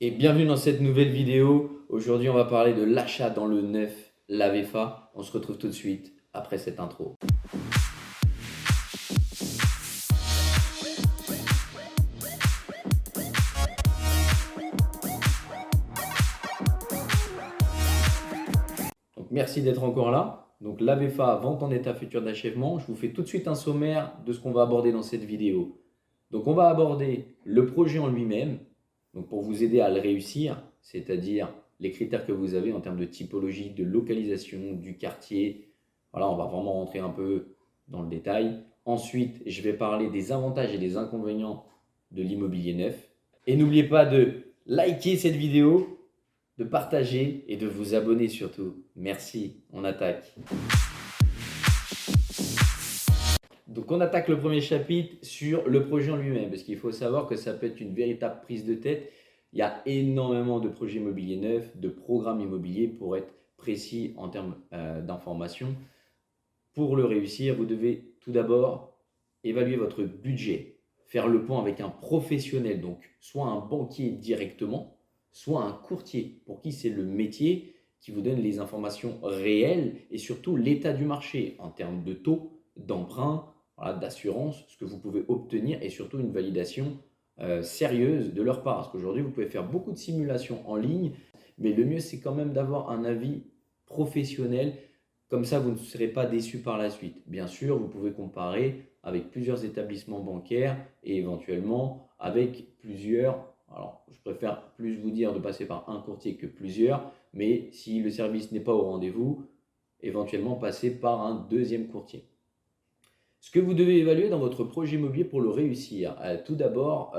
Et bienvenue dans cette nouvelle vidéo. Aujourd'hui, on va parler de l'achat dans le neuf, la VFA. On se retrouve tout de suite après cette intro. Donc, merci d'être encore là. Donc, la VFA, vente en état futur d'achèvement. Je vous fais tout de suite un sommaire de ce qu'on va aborder dans cette vidéo. Donc, on va aborder le projet en lui-même, donc pour vous aider à le réussir, c'est-à-dire les critères que vous avez en termes de typologie, de localisation, du quartier. Voilà, on va vraiment rentrer un peu dans le détail. Ensuite, je vais parler des avantages et des inconvénients de l'immobilier neuf. Et n'oubliez pas de liker cette vidéo, de partager et de vous abonner surtout. Merci, on attaque. Donc on attaque le premier chapitre sur le projet en lui-même, parce qu'il faut savoir que ça peut être une véritable prise de tête. Il y a énormément de projets immobiliers neufs, de programmes immobiliers pour être précis en termes d'information. Pour le réussir, vous devez tout d'abord évaluer votre budget, faire le point avec un professionnel, donc soit un banquier directement, soit un courtier pour qui c'est le métier qui vous donne les informations réelles et surtout l'état du marché en termes de taux, d'emprunt, voilà, d'assurance, ce que vous pouvez obtenir et surtout une validation sérieuse de leur part. Parce qu'aujourd'hui, vous pouvez faire beaucoup de simulations en ligne, mais le mieux, c'est quand même d'avoir un avis professionnel. Comme ça, vous ne serez pas déçu par la suite. Bien sûr, vous pouvez comparer avec plusieurs établissements bancaires et éventuellement avec plusieurs. Alors, je préfère plus vous dire de passer par un courtier que plusieurs, mais si le service n'est pas au rendez-vous, éventuellement passer par un deuxième courtier. Ce que vous devez évaluer dans votre projet immobilier pour le réussir, tout d'abord,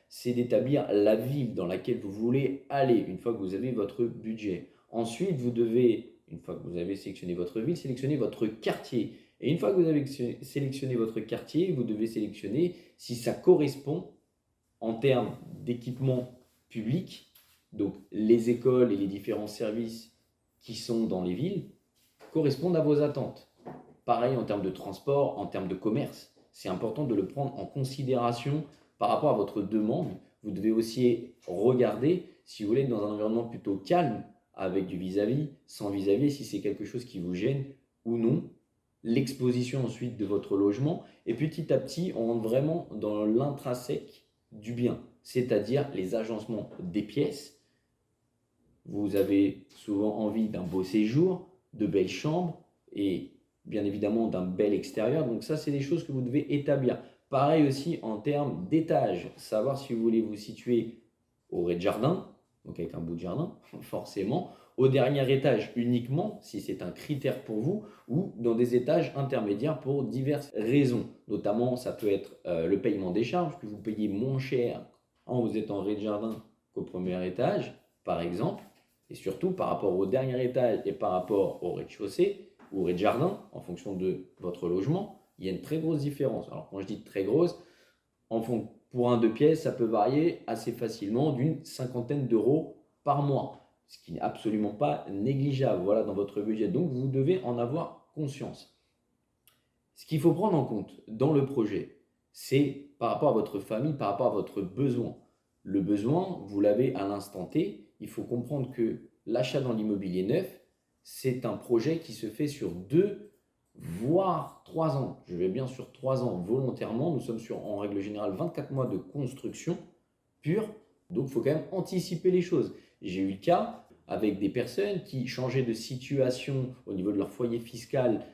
c'est d'établir la ville dans laquelle vous voulez aller une fois que vous avez votre budget. Ensuite, vous devez, une fois que vous avez sélectionné votre ville, sélectionner votre quartier. Et une fois que vous avez sélectionné votre quartier, vous devez sélectionner si ça correspond en termes d'équipement public, donc les écoles et les différents services qui sont dans les villes, correspondent à vos attentes. Pareil en termes de transport, en termes de commerce, c'est important de le prendre en considération par rapport à votre demande. Vous devez aussi regarder si vous voulez être dans un environnement plutôt calme, avec du vis-à-vis, sans vis-à-vis, si c'est quelque chose qui vous gêne ou non. L'exposition ensuite de votre logement. Et petit à petit, on rentre vraiment dans l'intrinsèque du bien, c'est-à-dire les agencements des pièces. Vous avez souvent envie d'un beau séjour, de belles chambres et bien évidemment d'un bel extérieur. Donc ça, c'est des choses que vous devez établir. Pareil aussi en termes d'étage, savoir si vous voulez vous situer au rez-de-jardin, donc avec un bout de jardin, forcément, au dernier étage uniquement, si c'est un critère pour vous, ou dans des étages intermédiaires pour diverses raisons. Notamment, ça peut être le paiement des charges, que vous payez moins cher quand vous êtes en rez-de-jardin qu'au premier étage, par exemple. Et surtout, par rapport au dernier étage et par rapport au rez-de-chaussée ou au rez-de-jardin, en fonction de votre logement, il y a une très grosse différence. Alors, quand je dis très grosse, pour un 2 pièces, ça peut varier assez facilement d'une cinquantaine d'euros par mois, ce qui n'est absolument pas négligeable, voilà, dans votre budget. Donc, vous devez en avoir conscience. Ce qu'il faut prendre en compte dans le projet, c'est par rapport à votre famille, par rapport à votre besoin. Le besoin, vous l'avez à l'instant T. Il faut comprendre que l'achat dans l'immobilier neuf, c'est un projet qui se fait sur 2, voire 3 ans. Je vais bien sur 3 ans volontairement. Nous sommes sur, en règle générale, 24 mois de construction pure. Donc, il faut quand même anticiper les choses. J'ai eu le cas avec des personnes qui changeaient de situation au niveau de leur foyer fiscal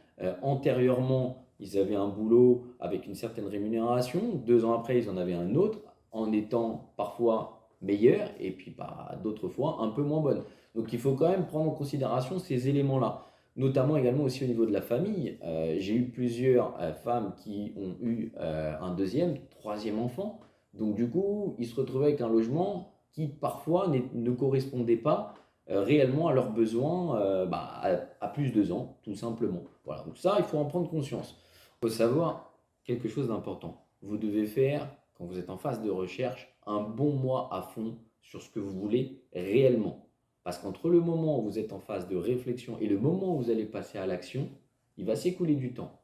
antérieurement. Ils avaient un boulot avec une certaine rémunération. 2 ans après, ils en avaient un autre en étant parfois meilleur et puis d'autres fois un peu moins bonne. Donc il faut quand même prendre en considération ces éléments-là, notamment également aussi au niveau de la famille. J'ai eu plusieurs femmes qui ont eu un deuxième, troisième enfant. Donc du coup, ils se retrouvaient avec un logement qui parfois ne correspondait pas réellement à leurs besoins à plus de 2 ans, tout simplement. Voilà, donc ça, il faut en prendre conscience. Il faut savoir quelque chose d'important. Vous devez faire, quand vous êtes en phase de recherche, un bon mois à fond sur ce que vous voulez réellement. Parce qu'entre le moment où vous êtes en phase de réflexion et le moment où vous allez passer à l'action, il va s'écouler du temps.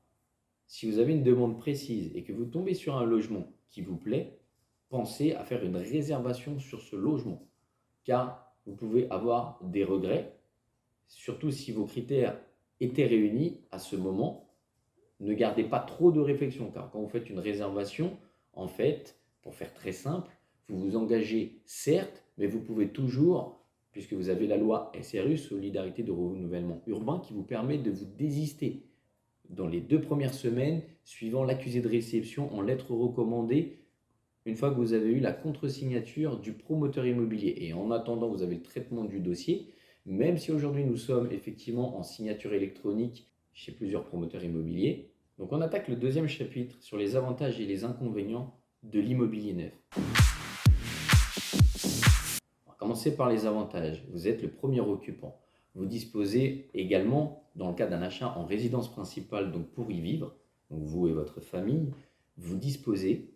Si vous avez une demande précise et que vous tombez sur un logement qui vous plaît, pensez à faire une réservation sur ce logement. car vous pouvez avoir des regrets, surtout si vos critères étaient réunis à ce moment. Ne gardez pas trop de réflexion, car quand vous faites une réservation, en fait, pour faire très simple, vous vous engagez certes, mais vous pouvez toujours, puisque vous avez la loi SRU, Solidarité de Renouvellement Urbain, qui vous permet de vous désister dans les 2 premières semaines, suivant l'accusé de réception en lettre recommandée, une fois que vous avez eu la contre-signature du promoteur immobilier. Et en attendant, vous avez le traitement du dossier, même si aujourd'hui nous sommes effectivement en signature électronique chez plusieurs promoteurs immobiliers. Donc on attaque le deuxième chapitre sur les avantages et les inconvénients de l'immobilier neuf. On va commencer par les avantages. Vous êtes le premier occupant. Vous disposez également, dans le cas d'un achat en résidence principale, donc pour y vivre, donc vous et votre famille, vous disposez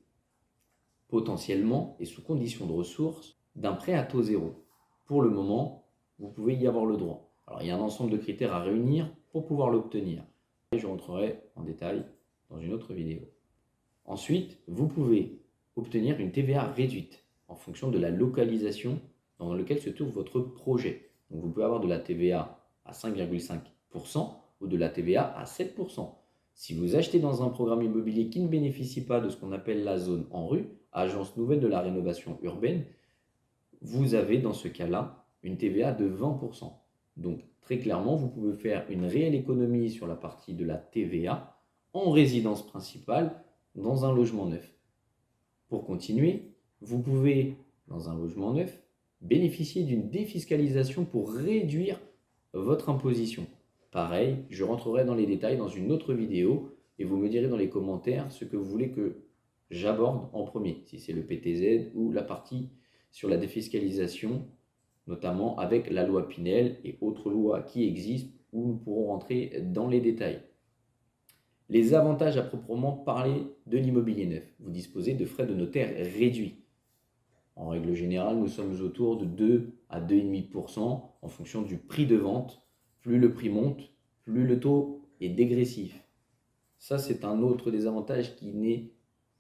potentiellement et sous condition de ressources d'un prêt à taux zéro. Pour le moment, vous pouvez y avoir le droit. Alors il y a un ensemble de critères à réunir pour pouvoir l'obtenir. Et je rentrerai en détail dans une autre vidéo. Ensuite, vous pouvez obtenir une TVA réduite en fonction de la localisation dans laquelle se trouve votre projet. Donc vous pouvez avoir de la TVA à 5,5% ou de la TVA à 7%. Si vous achetez dans un programme immobilier qui ne bénéficie pas de ce qu'on appelle la zone en rue, Agence nouvelle de la rénovation urbaine, vous avez dans ce cas-là une TVA de 20%. Donc très clairement, vous pouvez faire une réelle économie sur la partie de la TVA en résidence principale dans un logement neuf. Pour continuer, vous pouvez, dans un logement neuf, bénéficier d'une défiscalisation pour réduire votre imposition. Pareil, je rentrerai dans les détails dans une autre vidéo et vous me direz dans les commentaires ce que vous voulez que j'aborde en premier, si c'est le PTZ ou la partie sur la défiscalisation, notamment avec la loi Pinel et autres lois qui existent où nous pourrons rentrer dans les détails. Les avantages à proprement parler de l'immobilier neuf. Vous disposez de frais de notaire réduits. En règle générale, nous sommes autour de 2 à 2,5% en fonction du prix de vente. Plus le prix monte, plus le taux est dégressif. Ça, c'est un autre des avantages qui n'est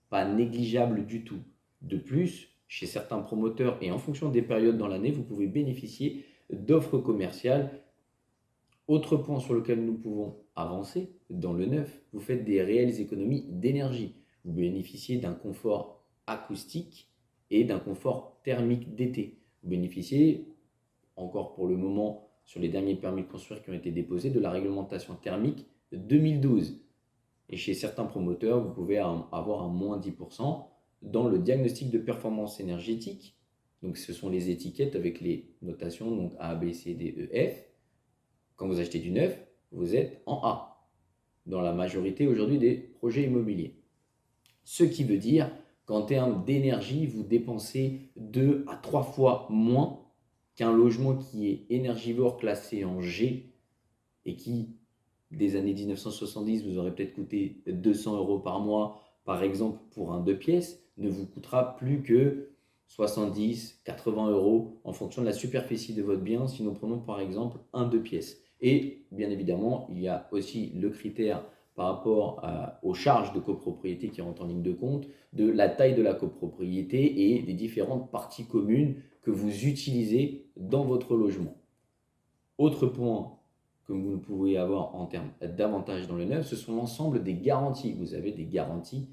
pas négligeable du tout. De plus, chez certains promoteurs et en fonction des périodes dans l'année, vous pouvez bénéficier d'offres commerciales. Autre point sur lequel nous pouvons avancer, dans le neuf, vous faites des réelles économies d'énergie. Vous bénéficiez d'un confort acoustique et d'un confort thermique d'été. Vous bénéficiez, encore pour le moment, sur les derniers permis de construire qui ont été déposés, de la réglementation thermique de 2012. Et chez certains promoteurs, vous pouvez avoir un moins 10% dans le diagnostic de performance énergétique. Donc ce sont les étiquettes avec les notations, donc A, B, C, D, E, F. Quand vous achetez du neuf, vous êtes en A, dans la majorité aujourd'hui des projets immobiliers. Ce qui veut dire qu'en termes d'énergie, vous dépensez 2 à 3 fois moins qu'un logement qui est énergivore classé en G et qui, des années 1970, vous aurait peut-être coûté 200 € par mois, par exemple pour un 2 pièces, ne vous coûtera plus que 70, 80 € en fonction de la superficie de votre bien si nous prenons par exemple un 2 pièces. Et bien évidemment, il y a aussi le critère par rapport aux charges de copropriété qui rentrent en ligne de compte, de la taille de la copropriété et des différentes parties communes que vous utilisez dans votre logement. Autre point que vous pouvez avoir en termes d'avantages dans le neuf, ce sont l'ensemble des garanties. Vous avez des garanties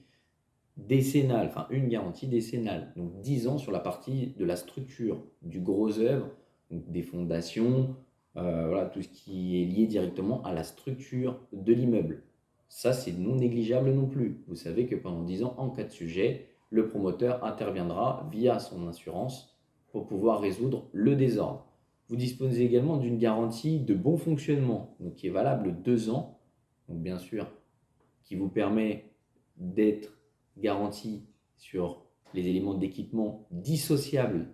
décennales, enfin une garantie décennale, donc 10 ans sur la partie de la structure, du gros œuvre, donc des fondations, voilà, tout ce qui est lié directement à la structure de l'immeuble. Ça, c'est non négligeable non plus. Vous savez que pendant 10 ans, en cas de sujet, le promoteur interviendra via son assurance pour pouvoir résoudre le désordre. Vous disposez également d'une garantie de bon fonctionnement, donc qui est valable 2 ans, donc bien sûr, qui vous permet d'être garanti sur les éléments d'équipement dissociables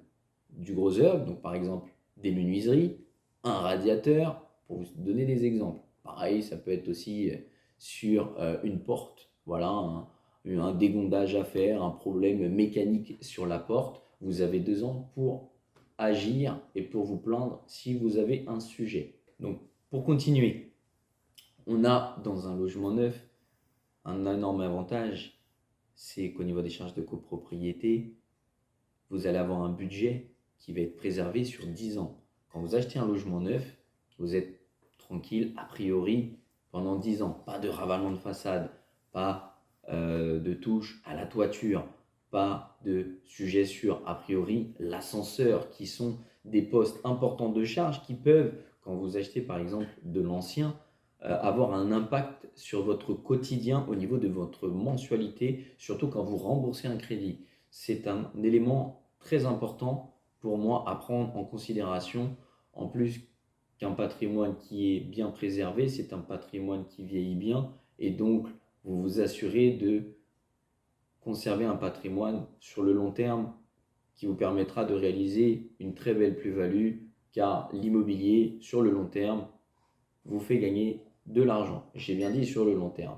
du gros œuvre, donc par exemple des menuiseries, un radiateur, pour vous donner des exemples. Pareil, ça peut être aussi sur une porte, voilà, un dégondage à faire, un problème mécanique sur la porte. Vous avez 2 ans pour agir et pour vous plaindre si vous avez un sujet. Donc, pour continuer, on a dans un logement neuf un énorme avantage, c'est qu'au niveau des charges de copropriété, vous allez avoir un budget qui va être préservé sur 10 ans. Quand vous achetez un logement neuf, vous êtes tranquille a priori pendant 10 ans. Pas de ravalement de façade, pas de touche à la toiture, pas de sujet sur a priori l'ascenseur, qui sont des postes importants de charge qui peuvent, quand vous achetez par exemple de l'ancien, avoir un impact sur votre quotidien au niveau de votre mensualité, surtout quand vous remboursez un crédit. C'est un élément très important pour moi à prendre en considération. En plus qu'un patrimoine qui est bien préservé, c'est un patrimoine qui vieillit bien et donc vous vous assurez de conserver un patrimoine sur le long terme qui vous permettra de réaliser une très belle plus-value, car l'immobilier sur le long terme vous fait gagner de l'argent. J'ai bien dit sur le long terme.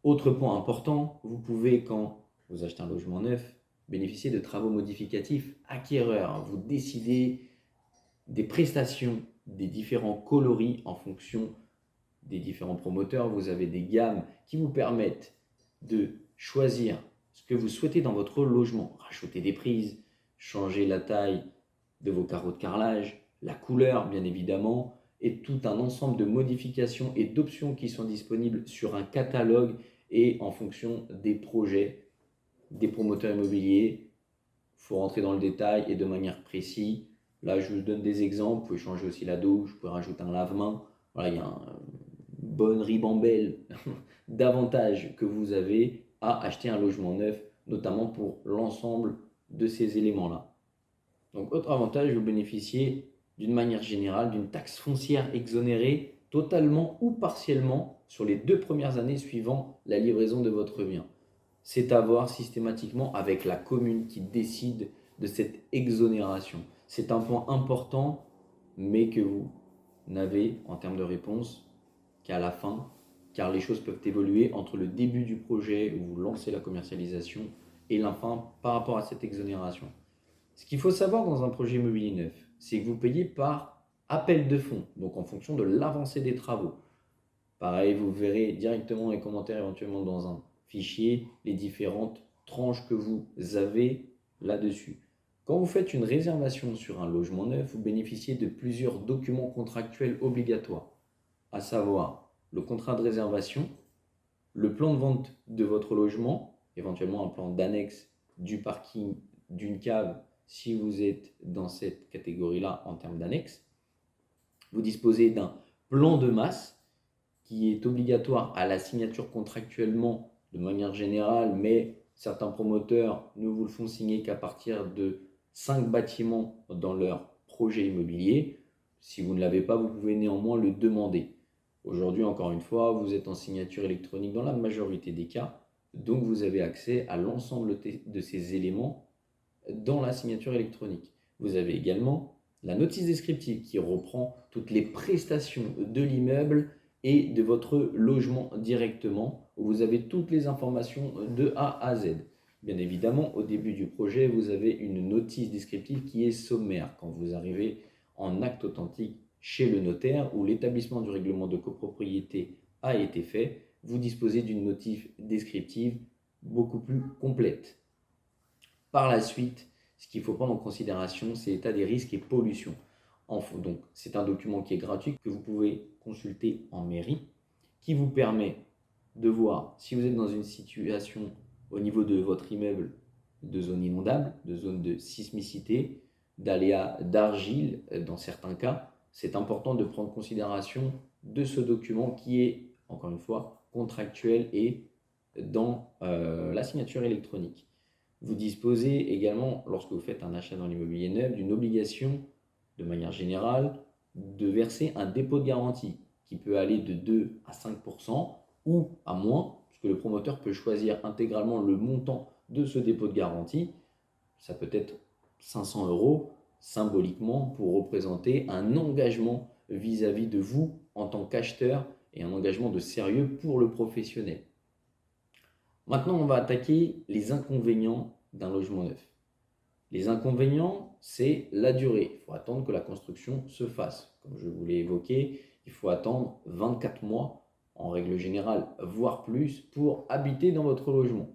Autre point important, vous pouvez, quand vous achetez un logement neuf, bénéficier de travaux modificatifs acquéreurs. Vous décidez des prestations, des différents coloris en fonction des différents promoteurs. Vous avez des gammes qui vous permettent de choisir ce que vous souhaitez dans votre logement. Rajouter des prises, changer la taille de vos carreaux de carrelage, la couleur bien évidemment, et tout un ensemble de modifications et d'options qui sont disponibles sur un catalogue et en fonction des projets des promoteurs immobiliers. Il faut rentrer dans le détail et de manière précise. Là, je vous donne des exemples. Vous pouvez changer aussi la douche, vous pouvez rajouter un lave-main. Voilà, il y a une bonne ribambelle d'avantages que vous avez à acheter un logement neuf, notamment pour l'ensemble de ces éléments-là. Donc, autre avantage, vous bénéficiez d'une manière générale d'une taxe foncière exonérée totalement ou partiellement sur les 2 premières années suivant la livraison de votre bien. C'est à voir systématiquement avec la commune qui décide de cette exonération. C'est un point important, mais que vous n'avez en termes de réponse qu'à la fin, car les choses peuvent évoluer entre le début du projet où vous lancez la commercialisation et la fin par rapport à cette exonération. Ce qu'il faut savoir dans un projet immobilier neuf, c'est que vous payez par appel de fonds, donc en fonction de l'avancée des travaux. Pareil, vous verrez directement dans les commentaires, éventuellement dans un fichier, les différentes tranches que vous avez là-dessus. Quand vous faites une réservation sur un logement neuf, vous bénéficiez de plusieurs documents contractuels obligatoires, à savoir le contrat de réservation, le plan de vente de votre logement, éventuellement un plan d'annexe du parking, d'une cave, si vous êtes dans cette catégorie-là en termes d'annexe. Vous disposez d'un plan de masse qui est obligatoire à la signature contractuellement de manière générale, mais certains promoteurs ne vous le font signer qu'à partir de 5 bâtiments dans leur projet immobilier. Si vous ne l'avez pas, vous pouvez néanmoins le demander. Aujourd'hui, encore une fois, vous êtes en signature électronique dans la majorité des cas, donc vous avez accès à l'ensemble de ces éléments dans la signature électronique. Vous avez également la notice descriptive qui reprend toutes les prestations de l'immeuble et de votre logement directement, où vous avez toutes les informations de A à Z. Bien évidemment, au début du projet, vous avez une notice descriptive qui est sommaire. Quand vous arrivez en acte authentique chez le notaire où l'établissement du règlement de copropriété a été fait, vous disposez d'une notice descriptive beaucoup plus complète. Par la suite, ce qu'il faut prendre en considération, c'est l'état des risques et pollution. Donc, c'est un document qui est gratuit, que vous pouvez consulter en mairie, qui vous permet de voir si vous êtes dans une situation au niveau de votre immeuble de zone inondable, de zone de sismicité, d'aléas d'argile dans certains cas. C'est important de prendre considération de ce document qui est, encore une fois, contractuel et dans la signature électronique. Vous disposez également, lorsque vous faites un achat dans l'immobilier neuf, d'une obligation, de manière générale, de verser un dépôt de garantie qui peut aller de 2 à 5% ou à moins, puisque le promoteur peut choisir intégralement le montant de ce dépôt de garantie. Ça peut être 500 € symboliquement pour représenter un engagement vis-à-vis de vous en tant qu'acheteur et un engagement de sérieux pour le professionnel. Maintenant, on va attaquer les inconvénients d'un logement neuf. Les inconvénients, c'est la durée. Il faut attendre que la construction se fasse. Comme je vous l'ai évoqué, il faut attendre 24 mois, en règle générale, voire plus, pour habiter dans votre logement.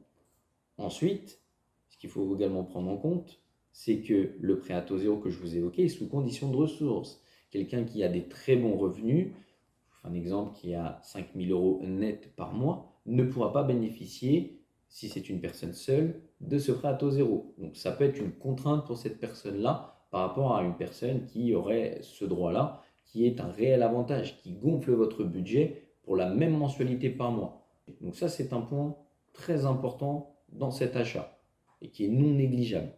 Ensuite, ce qu'il faut également prendre en compte, c'est que le prêt à taux zéro que je vous évoquais est sous condition de ressources. Quelqu'un qui a des très bons revenus, un exemple qui a 5 000 euros net par mois, ne pourra pas bénéficier, si c'est une personne seule, de ce prêt à taux zéro. Donc ça peut être une contrainte pour cette personne-là par rapport à une personne qui aurait ce droit-là, qui est un réel avantage, qui gonfle votre budget pour la même mensualité par mois. Donc ça, c'est un point très important dans cet achat et qui est non négligeable.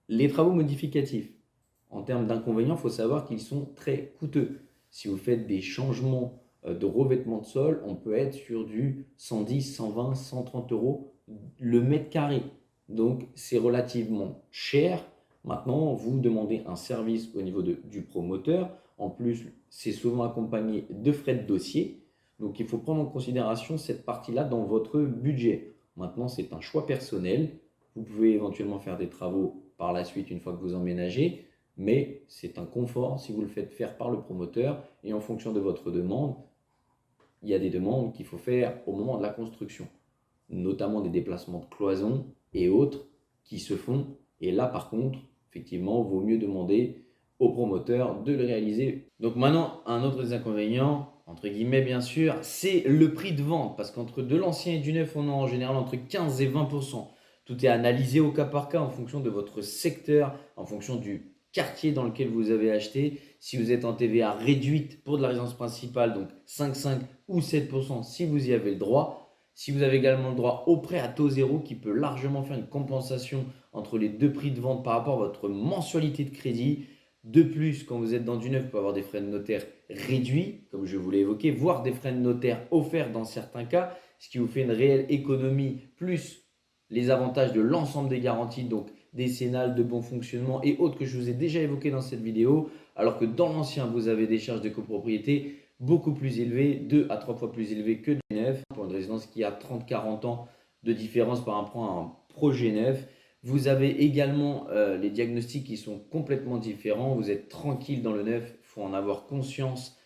Les travaux modificatifs, en termes d'inconvénients, il faut savoir qu'ils sont très coûteux. Si vous faites des changements de revêtement de sol, on peut être sur du 110, 120, 130 euros le mètre carré. Donc c'est relativement cher. Maintenant, vous demandez un service au niveau du promoteur. En plus, c'est souvent accompagné de frais de dossier. Donc il faut prendre en considération cette partie-là dans votre budget. Maintenant, c'est un choix personnel. Vous pouvez éventuellement faire des travaux par la suite une fois que vous emménagez, mais c'est un confort si vous le faites faire par le promoteur et en fonction de votre demande, il y a des demandes qu'il faut faire au moment de la construction, notamment des déplacements de cloisons et autres qui se font. Et là, par contre, effectivement, il vaut mieux demander au promoteur de le réaliser. Donc maintenant, un autre des inconvénients, entre guillemets bien sûr, c'est le prix de vente. Parce qu'entre de l'ancien et du neuf, on a en général entre 15 et 20%. Tout est analysé au cas par cas en fonction de votre secteur, en fonction du quartier dans lequel vous avez acheté. Si vous êtes en TVA réduite pour de la résidence principale, donc 5,5 ou 7% si vous y avez le droit. Si vous avez également le droit au prêt à taux zéro qui peut largement faire une compensation entre les deux prix de vente par rapport à votre mensualité de crédit. De plus, quand vous êtes dans du neuf, vous pouvez avoir des frais de notaire réduits, comme je vous l'ai évoqué, voire des frais de notaire offerts dans certains cas, ce qui vous fait une réelle économie, plus les avantages de l'ensemble des garanties, donc décennales, de bon fonctionnement et autres que je vous ai déjà évoqués dans cette vidéo, alors que dans l'ancien, vous avez des charges de copropriété beaucoup plus élevées, 2 à 3 fois plus élevées que du neuf, pour une résidence qui a 30-40 ans de différence par rapport à un projet neuf. Vous avez également les diagnostics qui sont complètement différents. Vous êtes tranquille dans le neuf, il faut en avoir conscience.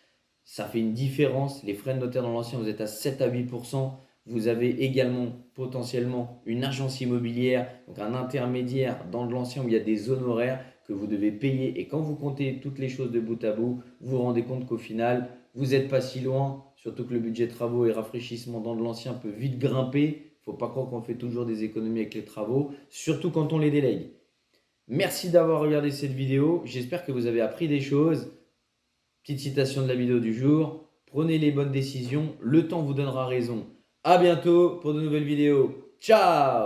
Ça fait une différence. Les frais de notaire dans l'ancien, vous êtes à 7 à 8%. Vous avez également potentiellement une agence immobilière, donc un intermédiaire dans de l'ancien où il y a des honoraires que vous devez payer. Et quand vous comptez toutes les choses de bout à bout, vous vous rendez compte qu'au final, vous n'êtes pas si loin. Surtout que le budget travaux et rafraîchissement dans de l'ancien peut vite grimper. Il ne faut pas croire qu'on fait toujours des économies avec les travaux, surtout quand on les délègue. Merci d'avoir regardé cette vidéo. J'espère que vous avez appris des choses. Petite citation de la vidéo du jour. Prenez les bonnes décisions. Le temps vous donnera raison. À bientôt pour de nouvelles vidéos. Ciao!